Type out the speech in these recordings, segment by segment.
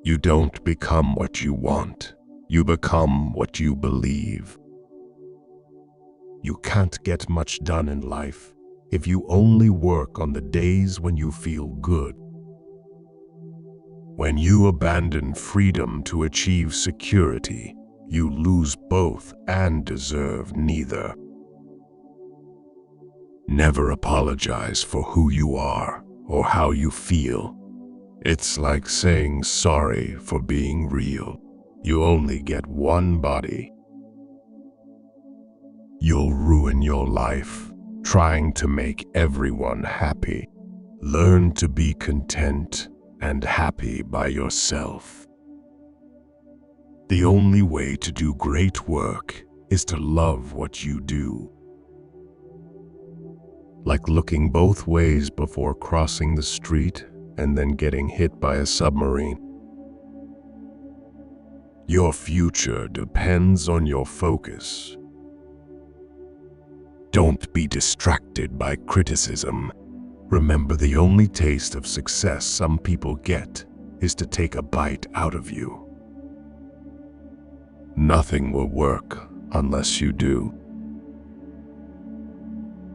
You don't become what you want. You become what you believe. You can't get much done in life if you only work on the days when you feel good. When you abandon freedom to achieve security, you lose both and deserve neither. Never apologize for who you are or how you feel. It's like saying sorry for being real. You only get one body. You'll ruin your life trying to make everyone happy. Learn to be content and happy by yourself. The only way to do great work is to love what you do. Like looking both ways before crossing the street and then getting hit by a submarine. Your future depends on your focus. Don't be distracted by criticism. Remember, the only taste of success some people get is to take a bite out of you. Nothing will work unless you do.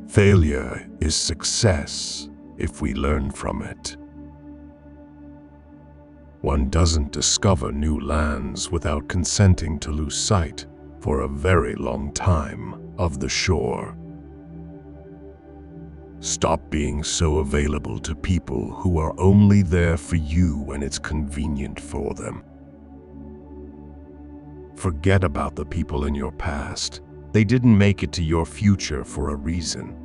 Failure is success if we learn from it. One doesn't discover new lands without consenting to lose sight, for a very long time, of the shore. Stop being so available to people who are only there for you when it's convenient for them. Forget about the people in your past. They didn't make it to your future for a reason.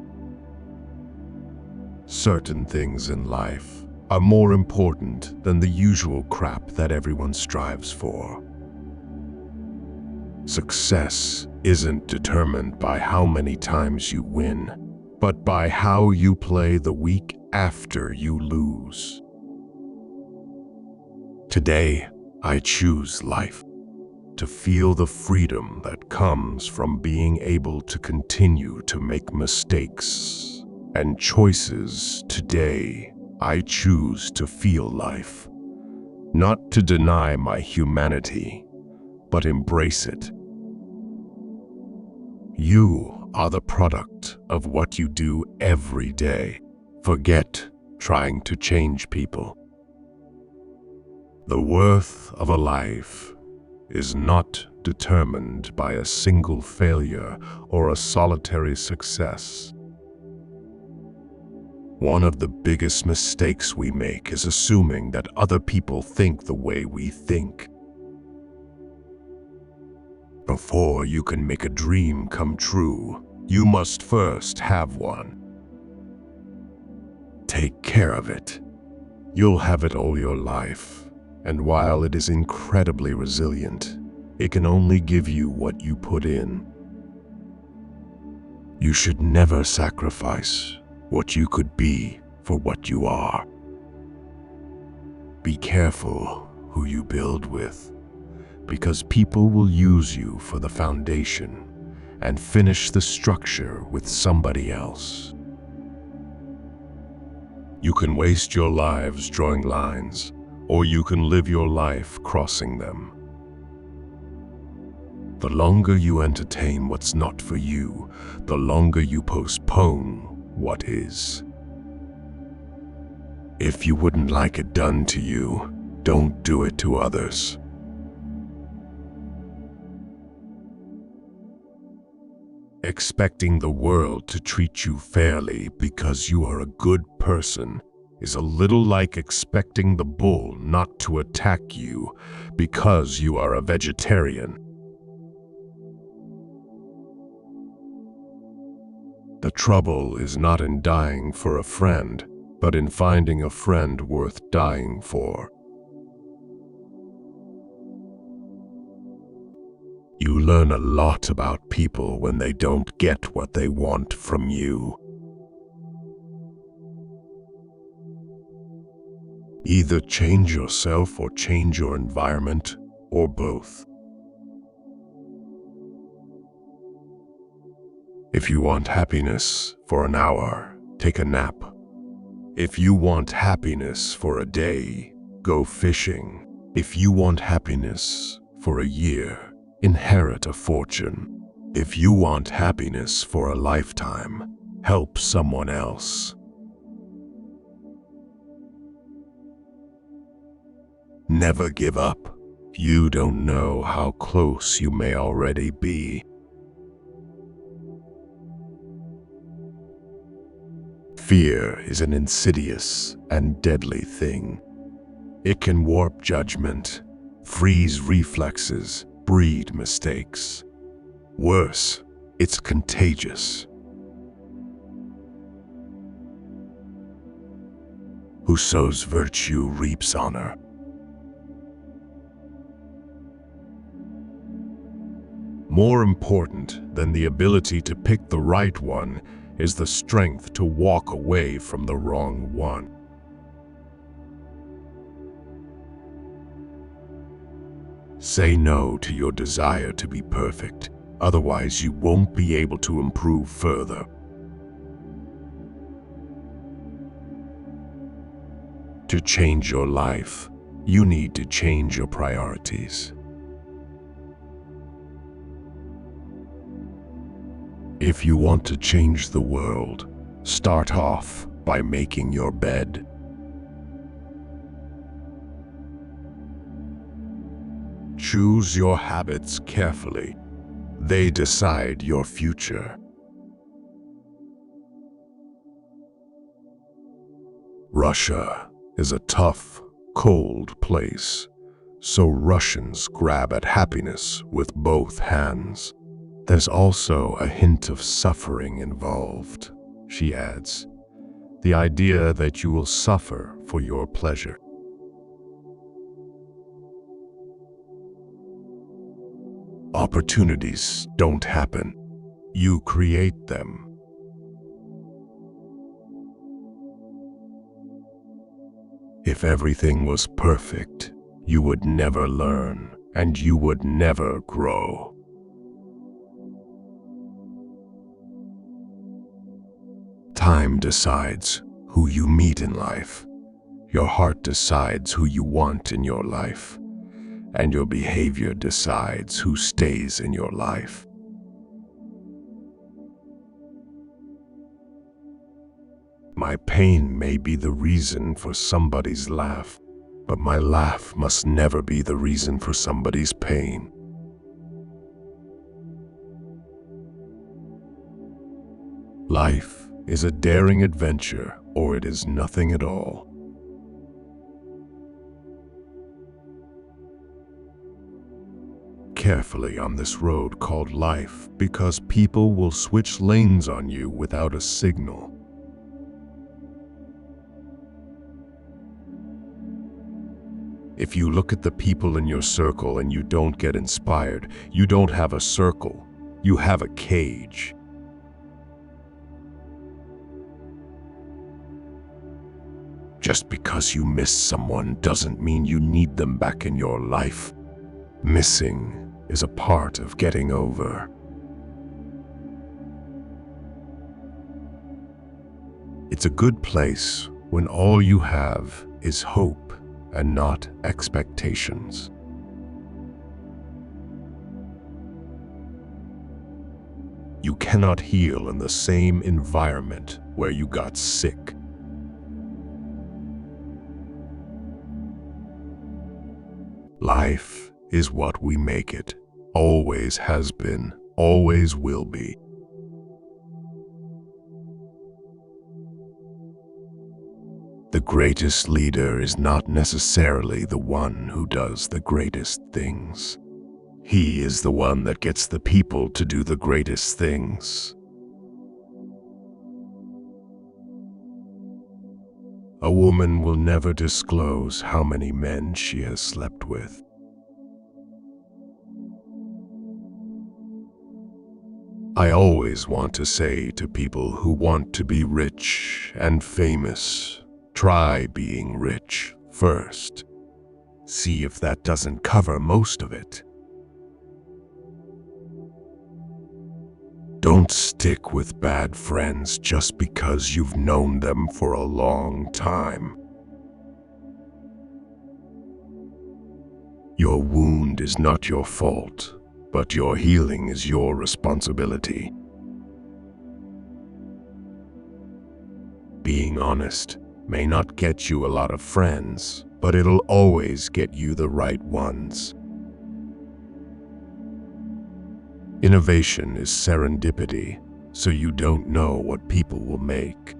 Certain things in life are more important than the usual crap that everyone strives for. Success isn't determined by how many times you win, but by how you play the week after you lose. Today, I choose life, to feel the freedom that comes from being able to continue to make mistakes and choices. Today, I choose to feel life, not to deny my humanity, but embrace it. You are the product of what you do every day. Forget trying to change people. The worth of a life is not determined by a single failure or a solitary success. One of the biggest mistakes we make is assuming that other people think the way we think. Before you can make a dream come true, you must first have one. Take care of it. You'll have it all your life, and while it is incredibly resilient, it can only give you what you put in. You should never sacrifice what you could be for what you are. Be careful who you build with, because people will use you for the foundation and finish the structure with somebody else. You can waste your lives drawing lines, or you can live your life crossing them. The longer you entertain what's not for you, the longer you postpone what is. If you wouldn't like it done to you, don't do it to others. Expecting the world to treat you fairly because you are a good person is a little like expecting the bull not to attack you because you are a vegetarian. The trouble is not in dying for a friend, but in finding a friend worth dying for. You learn a lot about people when they don't get what they want from you. Either change yourself or change your environment, or both. If you want happiness for an hour, take a nap. If you want happiness for a day, go fishing. If you want happiness for a year, inherit a fortune. If you want happiness for a lifetime, help someone else. Never give up. You don't know how close you may already be. Fear is an insidious and deadly thing. It can warp judgment, freeze reflexes, breed mistakes. Worse, it's contagious. Who sows virtue reaps honor. More important than the ability to pick the right one is the strength to walk away from the wrong one. Say no to your desire to be perfect, otherwise you won't be able to improve further. To change your life, you need to change your priorities. If you want to change the world, start off by making your bed. Choose your habits carefully. They decide your future. Russia is a tough, cold place, so Russians grab at happiness with both hands. There's also a hint of suffering involved, she adds. The idea that you will suffer for your pleasure. Opportunities don't happen. You create them. If everything was perfect, you would never learn, and you would never grow. Time decides who you meet in life. Your heart decides who you want in your life, and your behavior decides who stays in your life. My pain may be the reason for somebody's laugh, but my laugh must never be the reason for somebody's pain. Life is a daring adventure, or it is nothing at all. Carefully on this road called life, because people will switch lanes on you without a signal. If you look at the people in your circle and you don't get inspired, you don't have a circle, you have a cage. Just because you miss someone doesn't mean you need them back in your life. Missing is a part of getting over. It's a good place when all you have is hope and not expectations. You cannot heal in the same environment where you got sick. Life is what we make it. Always has been, always will be. The greatest leader is not necessarily the one who does the greatest things. He is the one that gets the people to do the greatest things. A woman will never disclose how many men she has slept with. I always want to say to people who want to be rich and famous, try being rich first. See if that doesn't cover most of it. Don't stick with bad friends just because you've known them for a long time. Your wound is not your fault, but your healing is your responsibility. Being honest may not get you a lot of friends, but it'll always get you the right ones. Innovation is serendipity, so you don't know what people will make.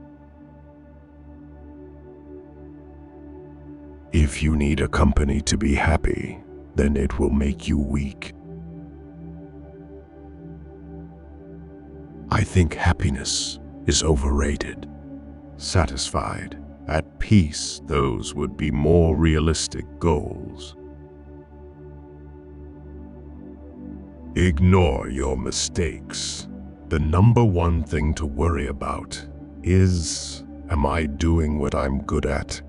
If you need a company to be happy, then it will make you weak. I think happiness is overrated. Satisfied, at peace, those would be more realistic goals. Ignore your mistakes. The number one thing to worry about is, am I doing what I'm good at?